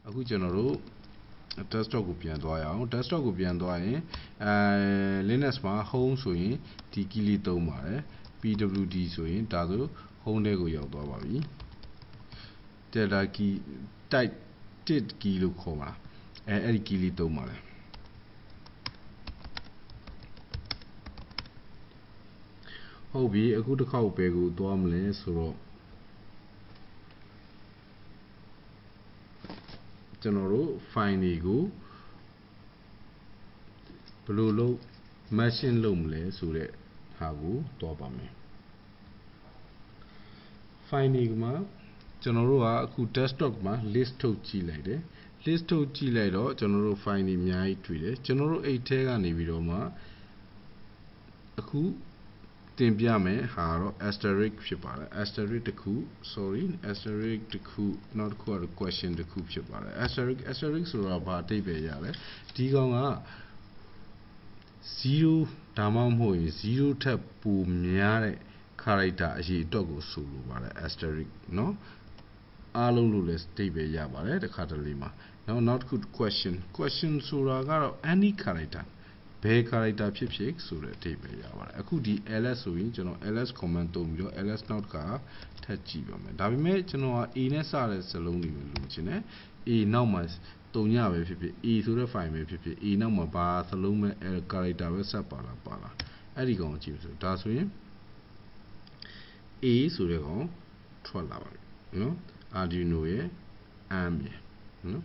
အခုကျွန်တော်တို့ desktop ကိုပြန်သွားရအောင် desktop ကိုပြန်သွားရင်Linux မှာ home ဆိုရင်ဒီ key လေးသုံးပါတယ် pwd ဆိုရင်ဒါဆို home ထဲကိုရောက်သွားပါပြီ delta key type 1 key လို့ခေါ်ပါအဲ့ဒီ key လေးသုံးပါတယ်ဟုတ်ပြီအခုတစ်ခေါက်ပဲကိုသွားမလဲဆိုတော့ကျွန်တော်တို့ file တွေကိုဘယ်လိုလုပ် machine လုပ်မလဲဆိုတဲ့ဟာကိုသွားပါမယ် file တွေမှာကျွန်တော်တို့ကအခု desktop မှာ list ထုတ်ကြည့်လိုက်တယ် list ထုတ်ကြည့်လိုက်တော့ကျွန်တော်တို့ file တွေအများကြီးတွေ့တယ်ကျွန်တော်တို့အဲ့ထဲကနေပြီးတော့မှအခုတင်ပြမယ်ဟာတော့ asterisk ဖြစ်ပါတယ် asterisk တခု sorry asterisk တခုနောက်တစ်ခုကတော့ question တခုဖြစ်ပါတယ် asterisk ဆိုတာဘာအဓိပ္ပာယ်ရလဲဒီကောင်က0ဒါမှမဟုတ်ရင်0ထက်ပိုများတဲ့ character အရေးအတွက်ကိုဆိုလိုပါတယ် asterisk เนาะအားလုံးလို့လည်းအဓိပ္ပာယ်ရပါတယ်တစ်ခါတလေမှာနောက်တစ်ခု question ဆိုတာကတော့ any character ဘယ် character ဖြစ်ဖြစ်ဆိုတဲ့အဓိပ္ပာယ်ရပါတယ်အခုဒီ ls ဆိုရင်ကျွန်တော် ls command သုံးပြီးတော့ ls နောက်တစ်ခါထပ်ကြည့်ပါမယ်ဒါပေမဲ့ကျွန်တော်က a နဲ့စတဲ့စာလုံးတွေပဲလိုချင်တယ် a နောက်မှာတုံညပဲဖြစ်ဖြစ် a ဆိုတဲ့ file ပဲဖြစ်ဖြစ် a နောက်မှာဘာစာလုံးပဲ character ပဲဆက်ပါလားအဲ့ဒီကောင်ကြည့်ဆိုဒါဆိုရင် a ဆိုတဲ့ကောင်ထွက်လာပါပြီနော် Arduino ရဲ့ ARM ရဲ့နော်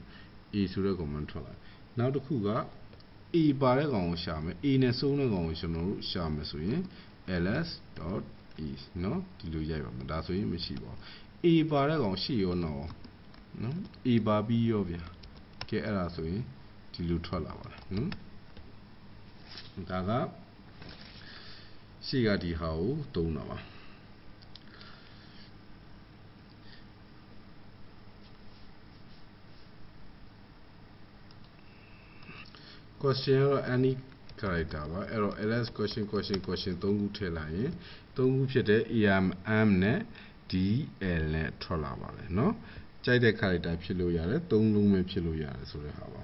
a ဆိုတဲ့ command ထွက်လာနောက်တစ်ခုကa ပါတဲ့ကောင်ကိုရှာမယ် a နဲ့ဆုံးတဲ့ကောင်ကိုကျွန်တော်တို့ရှာမယ်ဆိုရင် ls.e เนาะဒီလိုရိုက်ပါမယ်ဒါဆိုရင်မရှိပါဘူး a ပါတဲ့ကောင်ရှေ့ရောနောက်ရောเนาะ a ပါပြီးရောဗျာကဲအဲ့ဒါဆိုရင်ဒီလိုထွက်လာပါတယ်เนาะဒါကရှေ့ကဒီဟာကိုသုံးတာပါquestion ရော any character ပါအဲ့တော့ ls question 3ခုထည့်လိုက်ရင်3ခုဖြစ်တဲ့ am နဲ့ dl နဲ့ထွက်လာပါတယ်เนาะကြိုက်တဲ့ character ဖြစ်လို့ရတယ်3လုံးပဲဖြစ်လို့ရတယ်ဆိုတဲ့ဟာပါ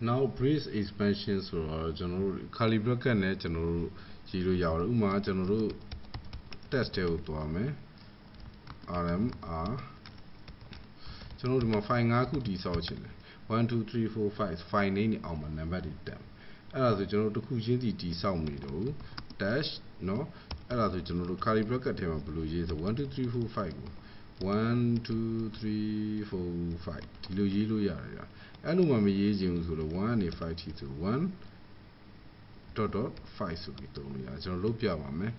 နောက် brace expansion ဆိုတော့ကျွန်တော်တို့ curly bracket နဲ့ကျွန်တော်တို့ရေးလို့ရတယ်ဥပမာကျွန်တော်တို့ test တွေကိုသွားမယ် rmr ကျွန်တော်တို့ဒီမှာ file 5ခုတည်ဆောက်ချင်တယ်1 2 3 4 5 file name နဲ့အောက်မှာနံပါတ်တွေတက်အဲ့ဒါဆိုကျွန်တော်တို့တစ်ခုချင်းစီတည်ဆောက်နေတော့ dash เนาะအဲ့ဒါဆိုကျွန်တော်တို့ curly bracket ထဲမှာဘယ်လိုရေးဆို1 2 3 4 5ကို1 2 3 4 5ဒီလိုရေးလို့ရတယ်ဗျအဲ့လိုမှမရေးချင်ဘူးဆိုတော့1ကနေ5ထိဆို1 .5 ဆိုပြီးသုံးလို့ရတယ်ကျွန်တော်လုပ်ပြပါမယ်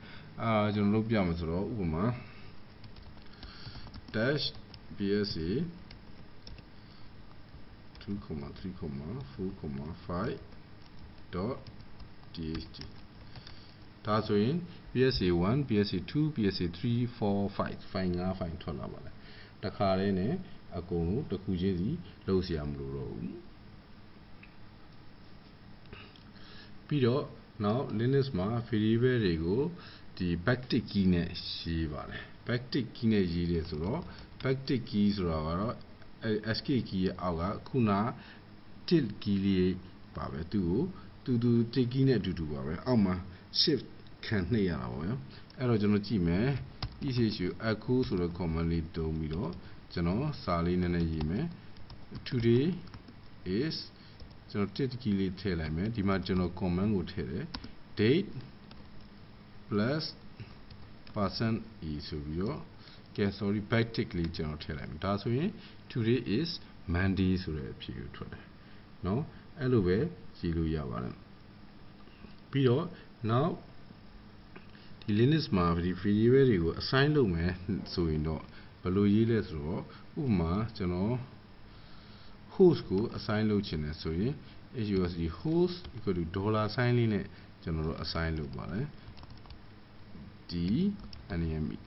ကျွန်တော်လုပ်ပြမှာဆိုတော့ဥပမာ dash bsa 2,3,4,5 .txt ဒါဆိုရင် bsa1 bsa2 bsa3 4 5 file 5 file ထွက်လာပါတယ်တခါတည်းနဲ့အကုန်လုံးတစ်ခုချင်းစီလုပ်เสียမလို့တော့ဘူးပြီးတော့နောက် Linux မှာ variable တွေကိုဒီ backtick key နဲ့ရေးပါတယ် backtick key နဲ့ရေးတယ်ဆိုတော့ backtick key ဆိုတာကတော့escape key ရဲ့အောက်ကခုန tilt key လေးပါပဲသူ့ကိုtick key နဲ့အတူတူပါပဲအောက်မှာ shift ခံနှိပ်ရတာပေါ့နော်အဲ့တော့ကျွန်တော်ကြည့်မယ် echo echo ဆိုတဲ့ command လေးတုံးပြီးတော့ကျွန်တော်စာလေးနည်းနည်းရေးမယ် today is ကျွန်တော် tilt key လေးထည့်လိုက်မယ်ဒီမှာကျွန်တော် command ကိုထည့်တယ် date plus %e ဆိုပြီးတော့ကဲ sorry backtick လေးကျွန်တော်ထည့်လိုက်မယ်ဒါဆိုရင် today is Monday ဆိုတဲ့အဖြေကိုထွက်တယ်เนาะအဲ့လိုပဲရေးလို့ရပါတယ်ပြီးတော့နောက်ဒီ Linux မှာဒီ variable တွေကို assign လုပ်မယ်ဆိုရင်တော့ဘယ်လိုရေးလဲဆိုတော့ဥပမာကျွန်တော် host ကို assign လုပ်ချင်တယ်ဆိုရင် host equal to $sign လေးနဲ့ကျွန်တော်တို့ assign လုပ်ပါတယ် dname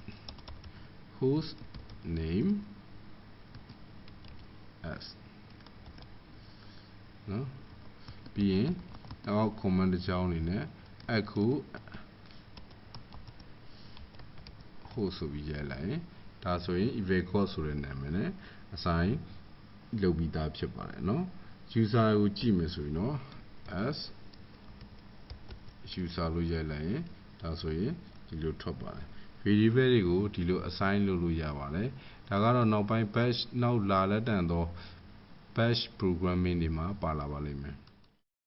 host name as နော်ပြီးရင်နောက် command တစ်ကြောင်းအနေနဲ့ echo host ဆိုပြီးရိုက်လိုက်ရင်ဒါဆိုရင် event cost ဆိုတဲ့နာမည်နဲ့ assign လုပ်ပြီးသားဖြစ်ပါတယ်เนาะ user ကိုကြည့်မယ်ဆိုရင်เนาะ as user လို့ရိုက်လိုက်ရင်ဒါဆိုရင်ဒီလိုထွက်ပါတယ် variable တွေကိုဒီလို assign လုပ်လို့ရပါတယ်ဒါကတော့နောက်ပိုင်း bash နောက်လာလက်တန်သော bash programming တွေမှာပါလာပါလိမ့်မယ်